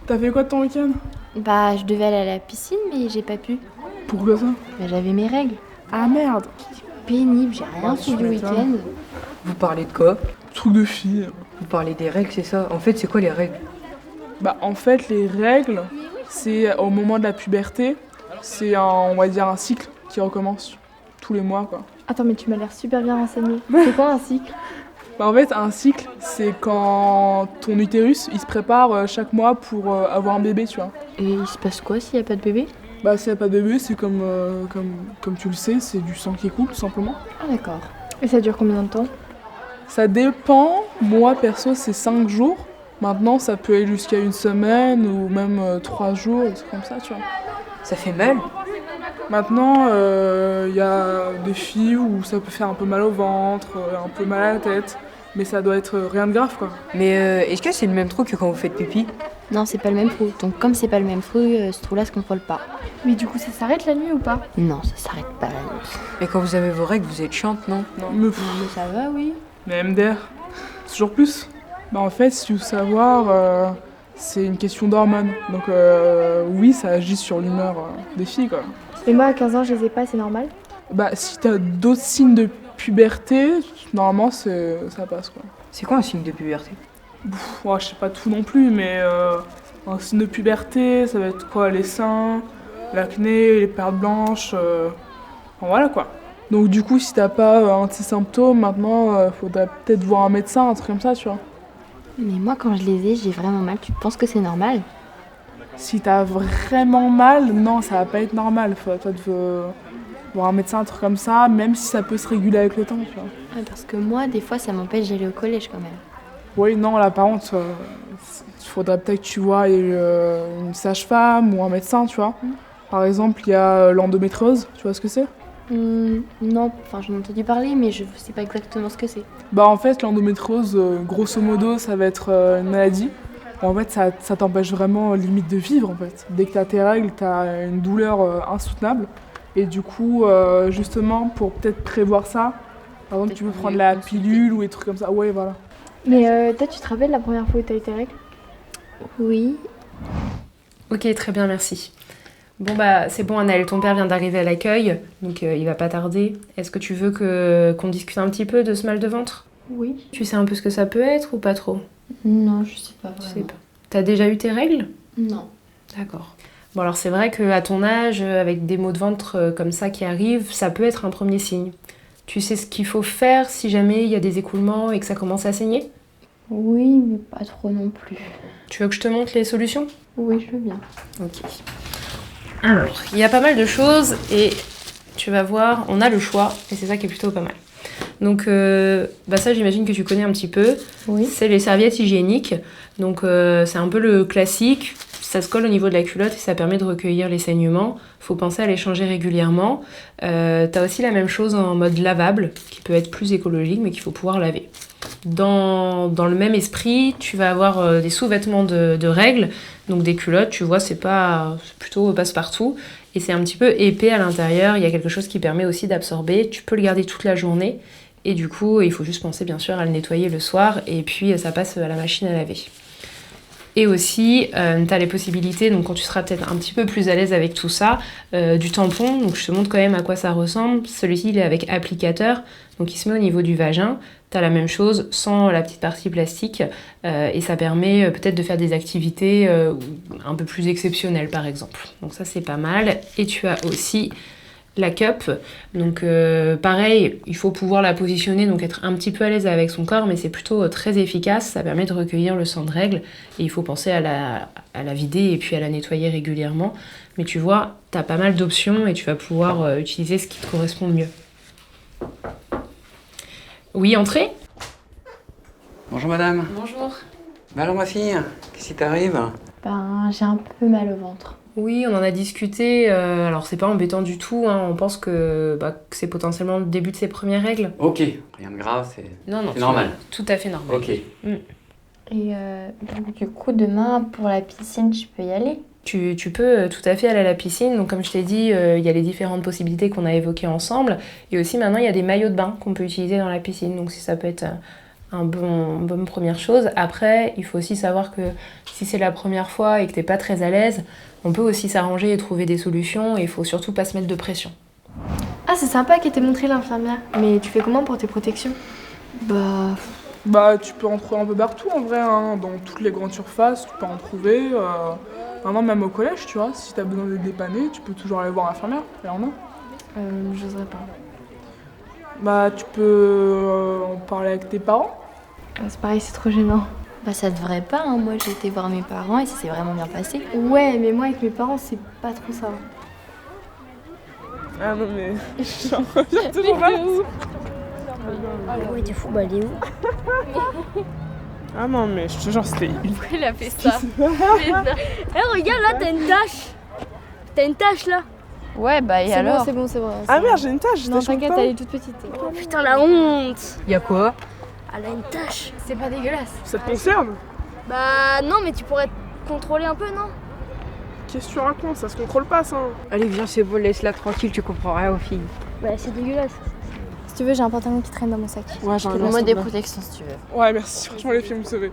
T'as fait quoi de ton week-end? Bah, je devais aller à la piscine, mais j'ai pas pu. Pourquoi ça? Bah, j'avais mes règles. Ah merde! Pénible, j'ai rien fait tu du m'étonnes. week-end. Vous parlez de quoi? Truc de fille. Vous parlez des règles, c'est ça? En fait, c'est quoi les règles? Bah en fait les règles, c'est au moment de la puberté, c'est on va dire un cycle qui recommence tous les mois quoi. Attends, mais tu m'as l'air super bien renseigné. C'est quoi un cycle? Bah en fait un cycle c'est quand ton utérus il se prépare chaque mois pour avoir un bébé tu vois. Et il se passe quoi s'il y a pas de bébé? Bah s'il n'y a pas de bébé c'est comme tu le sais, c'est du sang qui coule tout simplement. Ah d'accord. Et ça dure combien de temps? Ça dépend, moi perso c'est 5 jours. Maintenant ça peut aller jusqu'à une semaine ou même 3 jours, des trucs comme ça tu vois. Ça fait mal? Maintenant, il y a des filles où ça peut faire un peu mal au ventre, un peu mal à la tête, mais ça doit être rien de grave quoi. Mais est-ce que c'est le même trou que quand vous faites pipi? Non, c'est pas le même trou. Donc comme c'est pas le même trou, ce trou-là se contrôle pas. Mais du coup, ça s'arrête la nuit ou pas? Non, ça s'arrête pas la nuit. Et quand vous avez vos règles, vous êtes chiante, non? Mais, Non, mais ça va, oui. mais MDR, c'est toujours plus. Bah en fait, si tu veux savoir, c'est une question d'hormones. Donc oui, ça agit sur l'humeur des filles quoi. Mais moi, à 15 ans, je les ai pas, c'est normal. Bah si t'as d'autres signes de puberté, normalement ça passe quoi. C'est quoi un signe de puberté? Ouais, je sais pas tout non plus, mais un signe de puberté, ça va être quoi? Les seins, l'acné, les pertes blanches, enfin, voilà quoi. Donc du coup, si t'as pas un de ces symptômes, maintenant, faudrait peut-être voir un médecin, un truc comme ça, tu vois. Mais moi, quand je les ai, j'ai vraiment mal. Tu penses que c'est normal? Si t'as vraiment mal, non, ça va pas être normal. Faut peut-être voir un médecin, un truc comme ça, même si ça peut se réguler avec le temps, tu vois. Ouais, parce que moi, des fois, ça m'empêche d'aller au collège quand même. Oui, non, là par contre, il faudrait peut-être que tu vois une sage-femme ou un médecin, tu vois. Par exemple, il y a l'endométriose, tu vois ce que c'est? Non, enfin, j'en ai entendu parler, mais je sais pas exactement ce que c'est. Bah en fait, l'endométriose, grosso modo, ça va être une maladie. En fait, ça t'empêche vraiment limite de vivre, en fait. Dès que t'as tes règles, t'as une douleur insoutenable. Et du coup, justement, pour peut-être prévoir ça, par exemple, tu peux prendre la pilule ou des trucs comme ça. Ouais, voilà. Mais toi, tu te rappelles la première fois où t'as eu tes règles? Oui. Ok, très bien, merci. Bon bah c'est bon Anaël, ton père vient d'arriver à l'accueil, donc il va pas tarder. Est-ce que tu veux qu'on discute un petit peu de ce mal de ventre? Oui. Tu sais un peu ce que ça peut être ou pas trop? Non, je sais pas Tu vraiment. sais pas. T'as déjà eu tes règles? Non. D'accord. Bon alors c'est vrai qu'à ton âge, avec des maux de ventre comme ça qui arrivent, ça peut être un premier signe. Tu sais ce qu'il faut faire si jamais il y a des écoulements et que ça commence à saigner? Oui, mais pas trop non plus. Tu veux que je te montre les solutions? Oui, je veux bien. Ok. Alors, il y a pas mal de choses et tu vas voir, on a le choix et c'est ça qui est plutôt pas mal. Donc, bah ça, j'imagine que tu connais un petit peu. Oui. C'est les serviettes hygiéniques. Donc, c'est un peu le classique. Ça se colle au niveau de la culotte et ça permet de recueillir les saignements. Faut penser à les changer régulièrement. T'as aussi la même chose en mode lavable, qui peut être plus écologique, mais qu'il faut pouvoir laver. Dans le même esprit, tu vas avoir des sous-vêtements de règles, donc des culottes, tu vois, c'est plutôt passe-partout, et c'est un petit peu épais à l'intérieur, il y a quelque chose qui permet aussi d'absorber, tu peux le garder toute la journée, et du coup, il faut juste penser bien sûr à le nettoyer le soir, et puis ça passe à la machine à laver. Et aussi, tu as les possibilités, donc quand tu seras peut-être un petit peu plus à l'aise avec tout ça, du tampon. Donc je te montre quand même à quoi ça ressemble. Celui-ci, il est avec applicateur, donc il se met au niveau du vagin. Tu as la même chose sans la petite partie plastique, et ça permet peut-être de faire des activités un peu plus exceptionnelles, par exemple. Donc ça, c'est pas mal. Et tu as aussi la cup, donc pareil, il faut pouvoir la positionner, donc être un petit peu à l'aise avec son corps, mais c'est plutôt très efficace, ça permet de recueillir le sang de règle, et il faut penser à la vider et puis à la nettoyer régulièrement. Mais tu vois, t'as pas mal d'options et tu vas pouvoir utiliser ce qui te correspond le mieux. Oui, entrez. Bonjour madame. Bonjour. Bah alors ma fille, qu'est-ce qui t'arrive? Ben, j'ai un peu mal au ventre. Oui, on en a discuté, alors c'est pas embêtant du tout, hein. On pense que c'est potentiellement le début de ses premières règles. Ok, rien de grave, c'est Non, c'est normal. Tout à fait normal. Ok. Et donc, du coup, demain, pour la piscine, je peux y aller? Tu peux tout à fait aller à la piscine. Donc comme je t'ai dit, il y a les différentes possibilités qu'on a évoquées ensemble. Et aussi maintenant, il y a des maillots de bain qu'on peut utiliser dans la piscine. Donc si ça peut être bonne première chose. Après, il faut aussi savoir que si c'est la première fois et que t'es pas très à l'aise, on peut aussi s'arranger et trouver des solutions et il faut surtout pas se mettre de pression. Ah, c'est sympa qu'elle t'ait montré l'infirmière. Mais tu fais comment pour tes protections? Bah, tu peux en trouver un peu partout en vrai, hein. Dans toutes les grandes surfaces, tu peux en trouver. Maintenant, même au collège, tu vois, si t'as besoin d'être dépanné, tu peux toujours aller voir l'infirmière. Il y en a. J'oserais pas. Bah, tu peux en parler avec tes parents. C'est pareil, c'est trop gênant. Bah ça devrait pas, hein. Moi j'ai été voir mes parents et ça s'est vraiment bien passé. Ouais, mais moi avec mes parents, c'est pas trop ça. Ah non, mais. J'en reviens toujours là. Ouais, t'es fou, bah elle est où? Ah non, mais je te jure, c'était. Pourquoi il a fait ça? Eh regarde là, t'as une tache. T'as une tache là. Ouais, bah et C'est alors? bon, c'est bon, c'est bon. Ah merde, j'ai une tâche, Non, t'inquiète, elle est toute petite. Oh putain, la honte. Y a quoi? Elle a une tache. C'est pas dégueulasse. Ça te concerne? Bah non, mais tu pourrais te contrôler un peu, non? Qu'est-ce que tu racontes? Ça se contrôle pas, ça. Allez, viens, c'est bon, laisse-la tranquille, tu comprends rien aux filles. Bah c'est dégueulasse. Si tu veux, j'ai un pantalon qui traîne dans mon sac. Ouais, j'ai un Moi des protections si tu veux. Ouais, merci. Franchement, les filles, vous me sauvez.